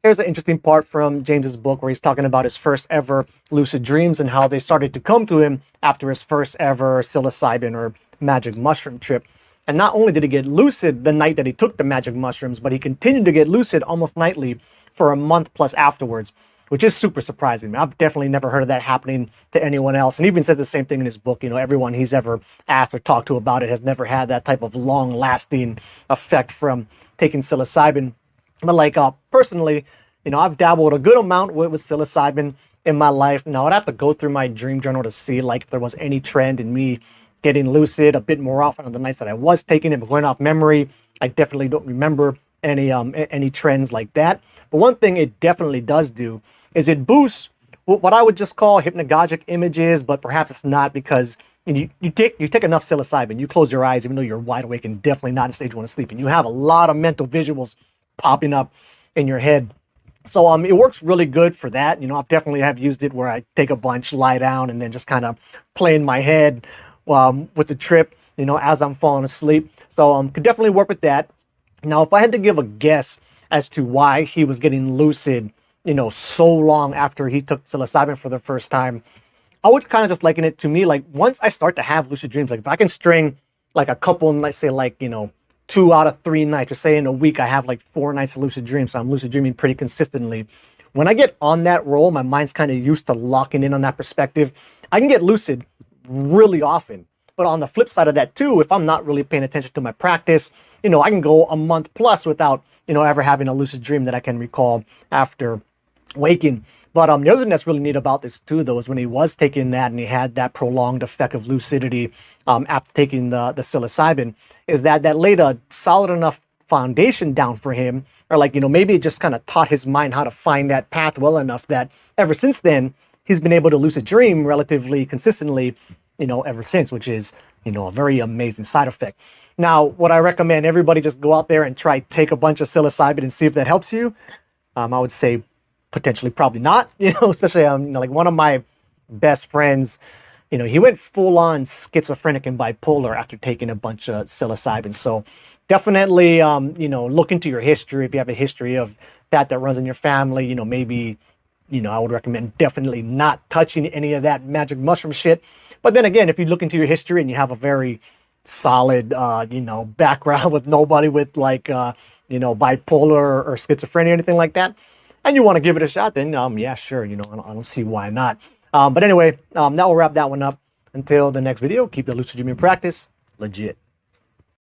here's an interesting part from James's book where he's talking about his first ever lucid dreams and how they started to come to him after his first ever psilocybin or magic mushroom trip. And not only did he get lucid the night that he took the magic mushrooms, but he continued to get lucid almost nightly for a month plus afterwards, which is super surprising. I've definitely never heard of that happening to anyone else. And he even says the same thing in his book. You know, everyone he's ever asked or talked to about it has never had that type of long-lasting effect from taking psilocybin. But like personally, you know, I've dabbled a good amount with psilocybin in my life. Now I'd have to go through my dream journal to see like if there was any trend in me getting lucid a bit more often on the nights that I was taking it, but going off memory, I definitely don't remember any trends like that. But one thing it definitely does do is it boosts what I would just call hypnagogic images, but perhaps it's not, because you take enough psilocybin, you close your eyes even though you're wide awake and definitely not in stage 1 of sleep, and you have a lot of mental visuals popping up in your head. So it works really good for that. You know, I've definitely have used it where I take a bunch, lie down, and then just kind of play in my head with the trip, you know, as I'm falling asleep. So could definitely work with that. Now, if I had to give a guess as to why he was getting lucid, you know, so long after he took psilocybin for the first time, I would kind of just liken it to me, like once I start to have lucid dreams, like if I can string like a couple, let's say like, you know, 2 out of 3 nights, or say in a week, I have like 4 nights of lucid dreams. So I'm lucid dreaming pretty consistently. When I get on that roll, my mind's kind of used to locking in on that perspective. I can get lucid really often. But on the flip side of that too, if I'm not really paying attention to my practice, you know, I can go a month plus without, you know, ever having a lucid dream that I can recall after waking. But the other thing that's really neat about this too, though, is when he was taking that and he had that prolonged effect of lucidity after taking the psilocybin, is that laid a solid enough foundation down for him, or like, you know, maybe it just kind of taught his mind how to find that path well enough that ever since then, he's been able to lucid dream relatively consistently, you know, ever since, which is, you know, a very amazing side effect. Now, would I recommend everybody just go out there and try take a bunch of psilocybin and see if that helps you? I would say potentially probably not, you know, especially you know, like one of my best friends, you know, he went full on schizophrenic and bipolar after taking a bunch of psilocybin. So definitely, you know, look into your history. If you have a history of that runs in your family, you know, maybe, you know, I would recommend definitely not touching any of that magic mushroom shit. But then again, if you look into your history and you have a very solid, you know, background with nobody with like, you know, bipolar or schizophrenia or anything like that, and you want to give it a shot, then yeah, sure, you know, I don't see why not. But anyway, that will wrap that one up. Until the next video, keep the lucid dreaming practice legit.